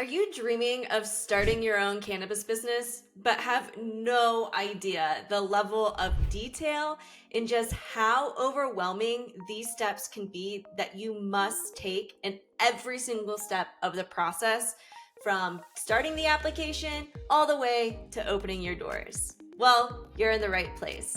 Are you dreaming of starting your own cannabis business, but have no idea the level of detail and just how overwhelming these steps can be that you must take in every single step of the process, from starting the application all the way to opening your doors? Well, you're in the right place.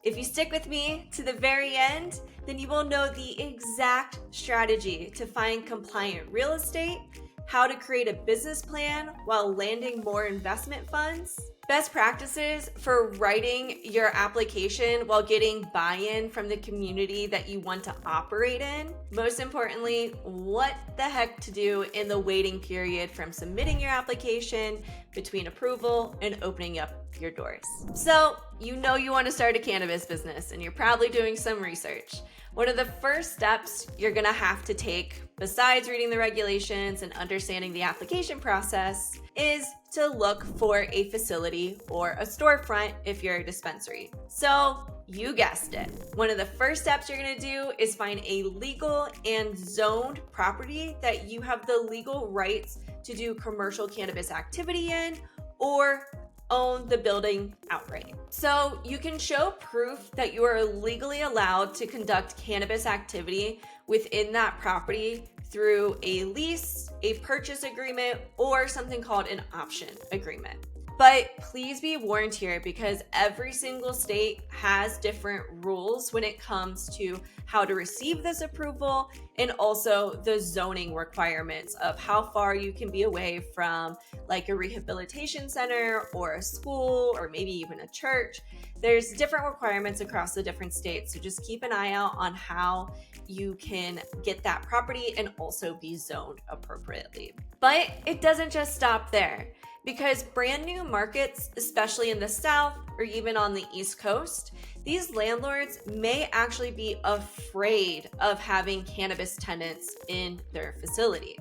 If you stick with me to the very end, then you will know the exact strategy to find compliant real estate, how to create a business plan while landing more investment funds, best practices for writing your application while getting buy-in from the community that you want to operate in. Most importantly, what the heck to do in the waiting period from submitting your application between approval and opening up your doors. So you know you want to start a cannabis business and you're probably doing some research. One of the first steps you're going to have to take, besides reading the regulations and understanding the application process, is to look for a facility or a storefront if you're a dispensary. So you guessed it. One of the first steps you're going to do is find a legal and zoned property that you have the legal rights to do commercial cannabis activity in, or own the building outright. So you can show proof that you are legally allowed to conduct cannabis activity within that property through a lease, a purchase agreement, or something called an option agreement. But please be warned here, because every single state has different rules when it comes to how to receive this approval, and also the zoning requirements of how far you can be away from like a rehabilitation center or a school or maybe even a church. There's different requirements across the different states, so just keep an eye out on how you can get that property and also be zoned appropriately. But it doesn't just stop there, because brand new markets, especially in the South or even on the East Coast, these landlords may actually be afraid of having cannabis tenants in their facility.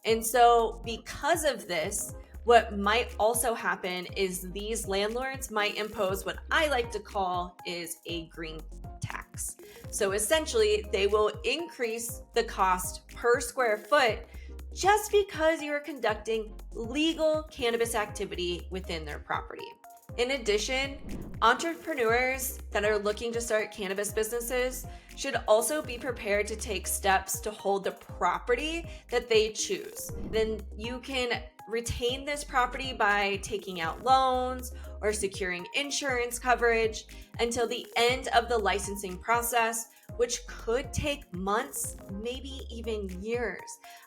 And so because of this, what might also happen is these landlords might impose what I like to call is a green tax. So essentially, they will increase the cost per square foot just because you are conducting legal cannabis activity within their property. In addition, entrepreneurs that are looking to start cannabis businesses should also be prepared to take steps to hold the property that they choose. Then you can retain this property by taking out loans or securing insurance coverage until the end of the licensing process, which could take months, maybe even years.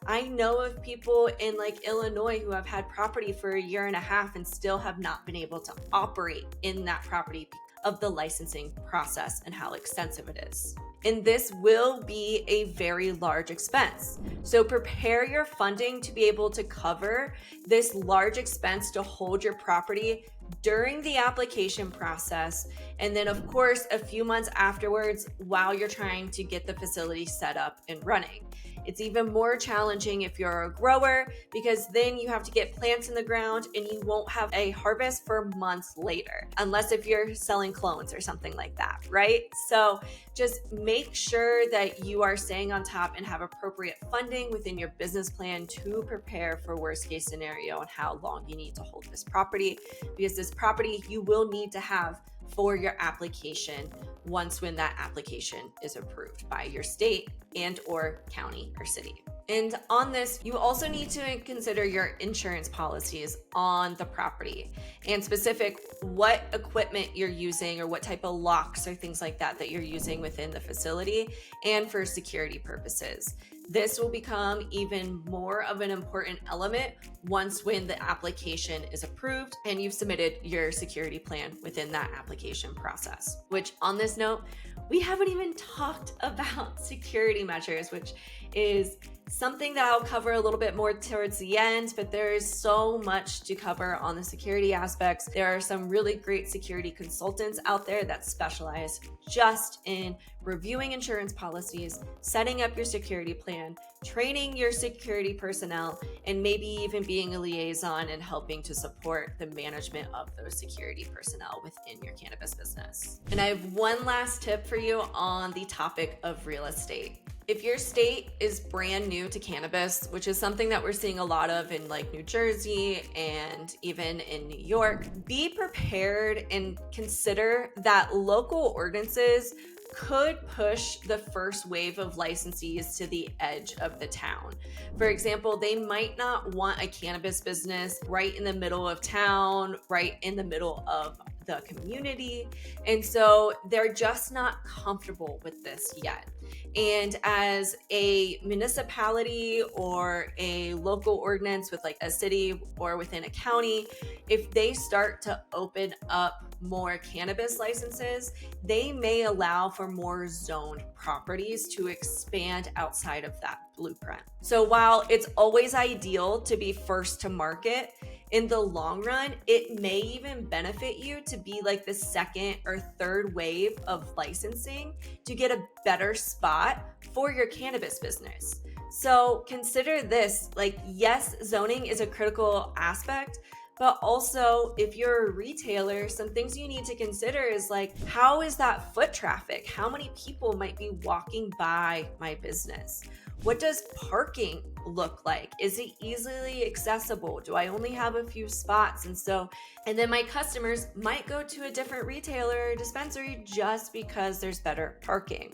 I know of people in like Illinois who have had property for a year and a half and still have not been able to operate in that property because of the licensing process and how extensive it is. And this will be a very large expense. So prepare your funding to be able to cover this large expense to hold your property during the application process, and then of course a few months afterwards while you're trying to get the facility set up and running. It's even more challenging if you're a grower, because then you have to get plants in the ground and you won't have a harvest for months later, unless if you're selling clones or something like that, right? So just make sure that you are staying on top and have appropriate funding within your business plan to prepare for worst case scenario and how long you need to hold this property, because this property you will need to have for your application once when that application is approved by your state and or county or city. And on this, you also need to consider your insurance policies on the property, and specific what equipment you're using or what type of locks or things like that you're using within the facility and for security purposes. This will become even more of an important element once when the application is approved and you've submitted your security plan within that application process. Which, on this note, we haven't even talked about security measures, which is something that I'll cover a little bit more towards the end, but there is so much to cover on the security aspects. There are some really great security consultants out there that specialize just in reviewing insurance policies, setting up your security plan, training your security personnel, and maybe even being a liaison and helping to support the management of those security personnel within your cannabis business. And I have one last tip for you on the topic of real estate. If your state is brand new to cannabis, which is something that we're seeing a lot of in like New Jersey and even in New York, be prepared and consider that local ordinances could push the first wave of licensees to the edge of the town. For example, they might not want a cannabis business right in the middle of town, right in the middle of the community. And so they're just not comfortable with this yet. And as a municipality or a local ordinance with like a city or within a county, if they start to open up more cannabis licenses, they may allow for more zoned properties to expand outside of that blueprint. So while it's always ideal to be first to market, in the long run, it may even benefit you to be like the second or third wave of licensing to get a better spot for your cannabis business. So consider this, like, yes, zoning is a critical aspect, but also if you're a retailer, some things you need to consider is like, how is that foot traffic? How many people might be walking by my business? What does parking look like? Is it easily accessible? Do I only have a few spots? And then my customers might go to a different retailer or dispensary just because there's better parking.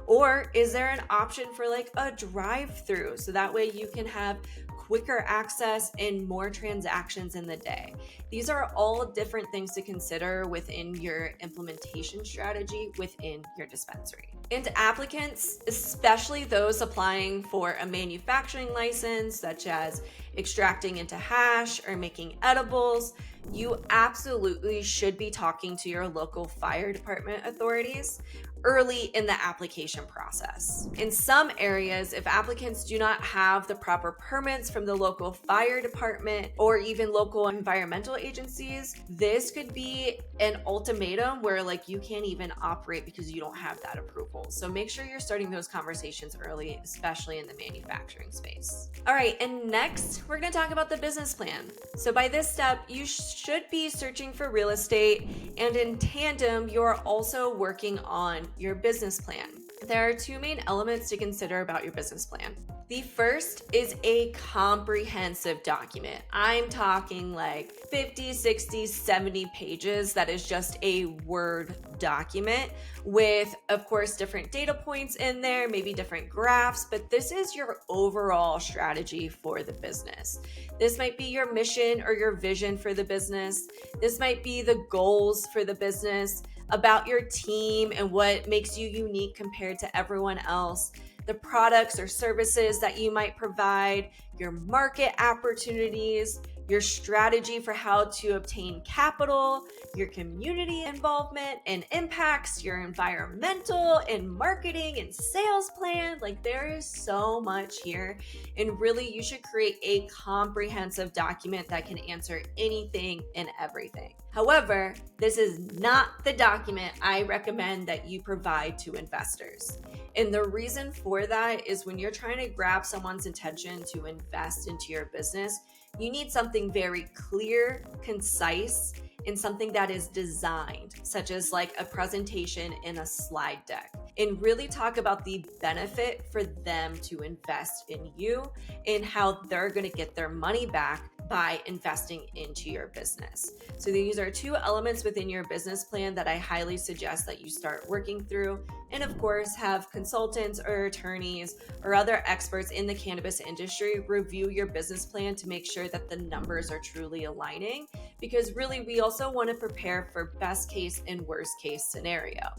Or is there an option for like a drive-through so that way you can have quicker access and more transactions in the day? These are all different things to consider within your implementation strategy within your dispensary. And applicants, especially those applying for a manufacturing license, such as extracting into hash or making edibles, you absolutely should be talking to your local fire department authorities early in the application process. In some areas, if applicants do not have the proper permits from the local fire department or even local environmental agencies, this could be an ultimatum where like you can't even operate because you don't have that approval. So make sure you're starting those conversations early, especially in the manufacturing space. All right, and next we're gonna talk about the business plan. So by this step, you should be searching for real estate, and in tandem, you're also working on your business plan. There are two main elements to consider about your business plan. The first is a comprehensive document. I'm talking like 50, 60, 70 pages that is just a Word document with, of course, different data points in there, maybe different graphs, but this is your overall strategy for the business. This might be your mission or your vision for the business. This might be the goals for the business, about your team and what makes you unique compared to everyone else, the products or services that you might provide, your market opportunities, your strategy for how to obtain capital, your community involvement and impacts, your environmental and marketing and sales plan. Like, there is so much here. And really, you should create a comprehensive document that can answer anything and everything. However, this is not the document I recommend that you provide to investors. And the reason for that is when you're trying to grab someone's attention to invest into your business, you need something very clear, concise, and something that is designed, such as like a presentation in a slide deck, and really talk about the benefit for them to invest in you and how they're going to get their money back by investing into your business. So these are two elements within your business plan that I highly suggest that you start working through. And of course, have consultants or attorneys or other experts in the cannabis industry review your business plan to make sure that the numbers are truly aligning, because really we also want to prepare for best case and worst case scenario.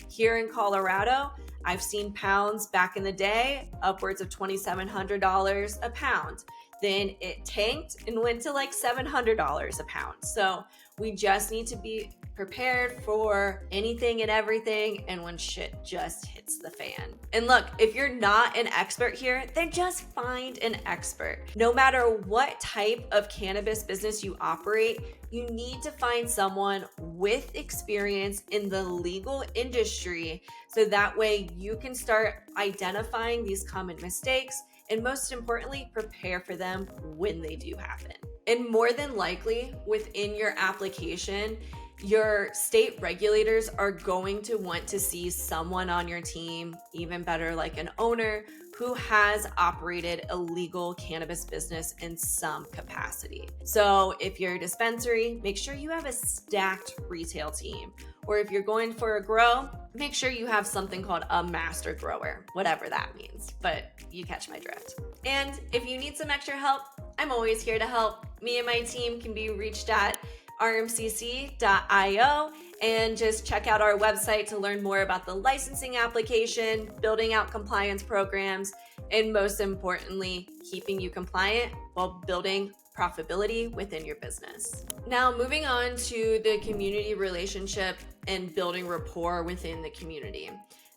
Here in Colorado, I've seen pounds back in the day upwards of $2,700 a pound. Then it tanked and went to like $700 a pound. So we just need to be prepared for anything and everything and when shit just hits the fan. And look, if you're not an expert here, then just find an expert. No matter what type of cannabis business you operate, you need to find someone with experience in the legal industry so that way you can start identifying these common mistakes and most importantly, prepare for them when they do happen. And more than likely, within your application, Your state regulators are going to want to see someone on your team, even better, like an owner, who has operated a legal cannabis business in some capacity. So if you're a dispensary, make sure you have a stacked retail team. Or if you're going for a grow, make sure you have something called a master grower, whatever that means, but you catch my drift. And if you need some extra help, I'm always here to help. Me and my team can be reached at rmcc.io, and just check out our website to learn more about the licensing application, building out compliance programs, and most importantly, keeping you compliant while building profitability within your business. Now, moving on to the community relationship and building rapport within the community.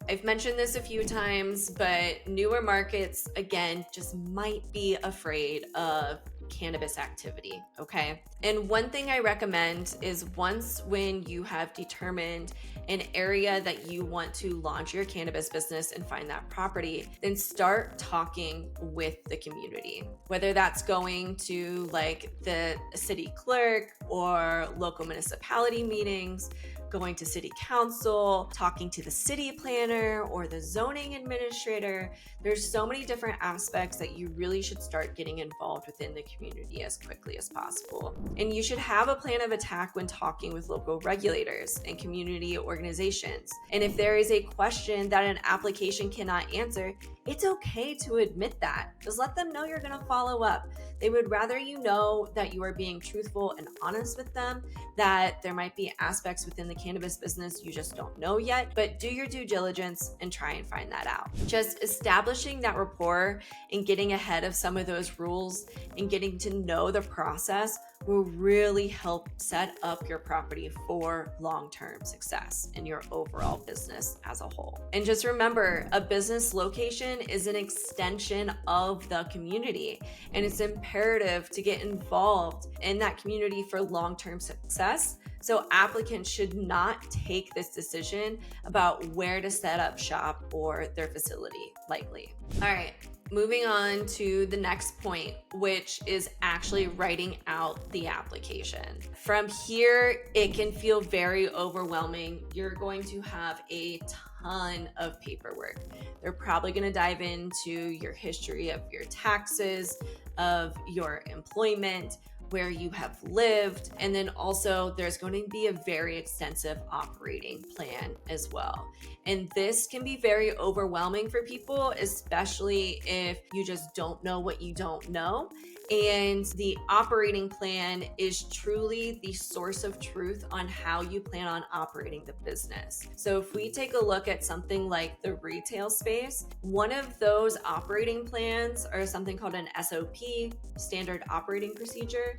I've mentioned this a few times, but newer markets, again, just might be afraid of cannabis activity, okay? And one thing I recommend is when you have determined an area that you want to launch your cannabis business and find that property, then start talking with the community. Whether that's going to like the city clerk or local municipality meetings, going to city council, talking to the city planner or the zoning administrator. There's so many different aspects that you really should start getting involved within the community as quickly as possible. And you should have a plan of attack when talking with local regulators and community organizations. And if there is a question that an application cannot answer, it's okay to admit that. Just let them know you're going to follow up. They would rather you know that you are being truthful and honest with them, that there might be aspects within the cannabis business you just don't know yet, but do your due diligence and try and find that out. Just establishing that rapport and getting ahead of some of those rules and getting to know the process will really help set up your property for long-term success in your overall business as a whole. And just remember, a business location is an extension of the community, and it's imperative to get involved in that community for long-term success. So applicants should not take this decision about where to set up shop or their facility lightly. All right. Moving on to the next point, which is actually writing out the application. From here, it can feel very overwhelming. You're going to have a ton of paperwork. They're probably going to dive into your history of your taxes, of your employment, where you have lived, and then also there's going to be a very extensive operating plan as well. And this can be very overwhelming for people, especially if you just don't know what you don't know. And the operating plan is truly the source of truth on how you plan on operating the business. So if we take a look at something like the retail space, one of those operating plans are something called an SOP, standard operating procedure.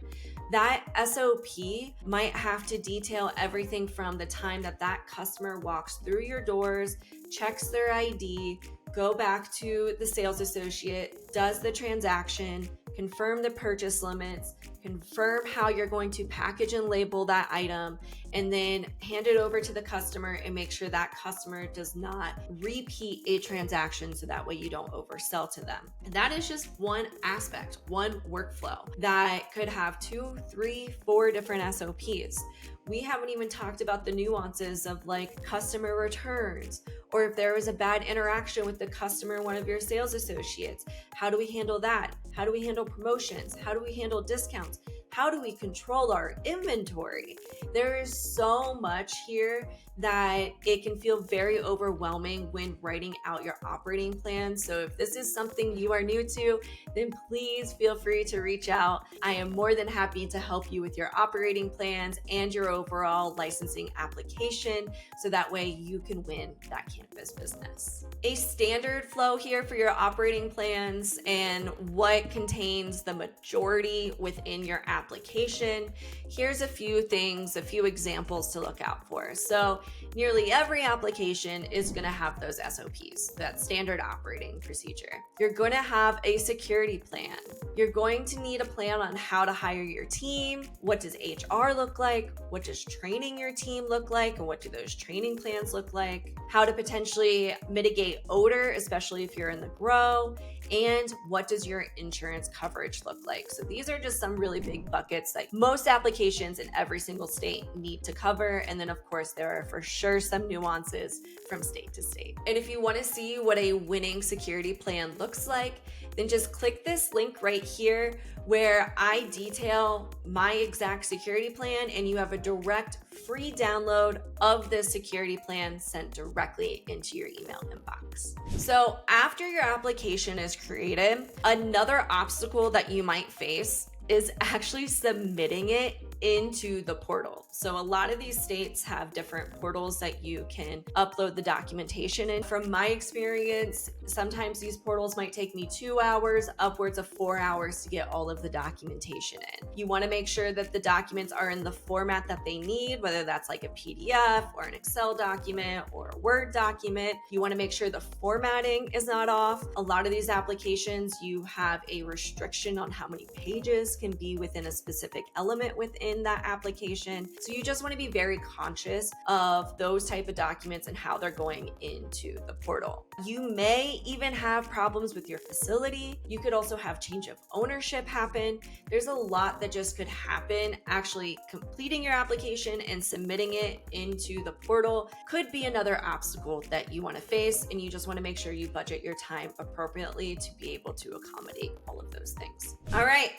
That SOP might have to detail everything from the time that that customer walks through your doors, checks their ID, go back to the sales associate, does the transaction, confirm the purchase limits, confirm how you're going to package and label that item, and then hand it over to the customer and make sure that customer does not repeat a transaction so that way you don't oversell to them. And that is just one aspect, one workflow that could have 2, 3, 4 different SOPs. We haven't even talked about the nuances of like customer returns, or if there was a bad interaction with the customer, one of your sales associates, how do we handle that? How do we handle promotions? How do we handle discounts? How do we control our inventory? There is so much here that it can feel very overwhelming when writing out your operating plan. So if this is something you are new to, then please feel free to reach out. I am more than happy to help you with your operating plans and your overall licensing application, so that way you can win that cannabis business. A standard flow here for your operating plans and what contains the majority within your application. Here's a few things, a few examples to look out for. So nearly every application is going to have those SOPs, that standard operating procedure. You're going to have a security plan. You're going to need a plan on how to hire your team. What does HR look like? What does training your team look like? And what do those training plans look like? How to potentially mitigate odor, especially if you're in the grow. And what does your insurance coverage look like? So these are just some really big buckets that most applications in every single state need to cover. And then of course, there are for sure some nuances from state to state. And if you want to see what a winning security plan looks like, then just click this link right here where I detail my exact security plan, and you have a direct free download of this security plan sent directly into your email inbox. So after your application is created, another obstacle that you might face is actually submitting it into the portal. So a lot of these states have different portals that you can upload the documentation in. From my experience, sometimes these portals might take me 2 hours, upwards of 4 hours to get all of the documentation in. You want to make sure that the documents are in the format that they need, whether that's like a PDF or an Excel document or a Word document. You want to make sure the formatting is not off. A lot of these applications, you have a restriction on how many pages can be within a specific element within that application. So you just want to be very conscious of those type of documents and how they're going into the portal. You may even have problems with your facility. You could also have change of ownership happen. There's a lot that just could happen. Actually completing your application and submitting it into the portal could be another obstacle that you want to face, and you just want to make sure you budget your time appropriately to be able to accommodate all of those things. All right.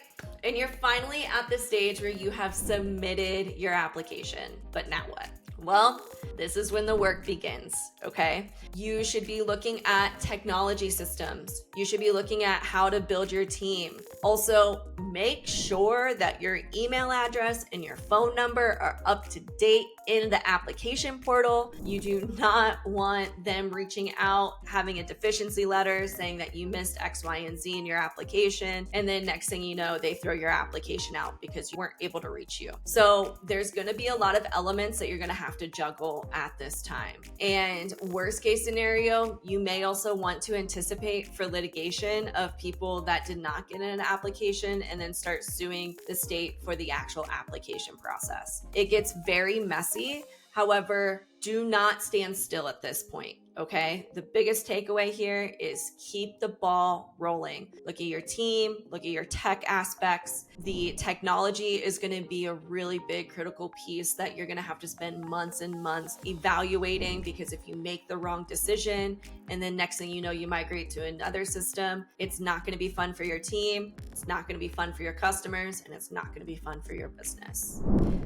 And you're finally at the stage where you have submitted your application. But now what? Well, this is when the work begins, okay? You should be looking at technology systems. You should be looking at how to build your team. Also, make sure that your email address and your phone number are up to date in the application portal. You do not want them reaching out, having a deficiency letter saying that you missed X, Y, and Z in your application. And then next thing you know, they throw your application out because you weren't able to reach you. So there's gonna be a lot of elements that you're gonna have to juggle at this time. And worst case scenario, you may also want to anticipate for litigation of people that did not get an application and then start suing the state for the actual application process. It gets very messy. However, do not stand still at this point, okay? The biggest takeaway here is keep the ball rolling. Look at your team, look at your tech aspects. The technology is gonna be a really big critical piece that you're gonna have to spend months and months evaluating, because if you make the wrong decision and then next thing you know, you migrate to another system, it's not gonna be fun for your team, it's not gonna be fun for your customers, and it's not gonna be fun for your business.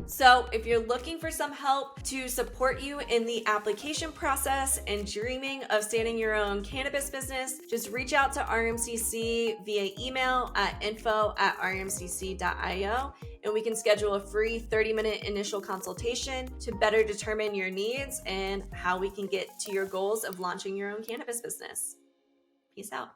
So if you're looking for some help to support you in the application process and dreaming of starting your own cannabis business, just reach out to RMCC via email at info@rmcc.io, and we can schedule a free 30-minute initial consultation to better determine your needs and how we can get to your goals of launching your own cannabis business. Peace out.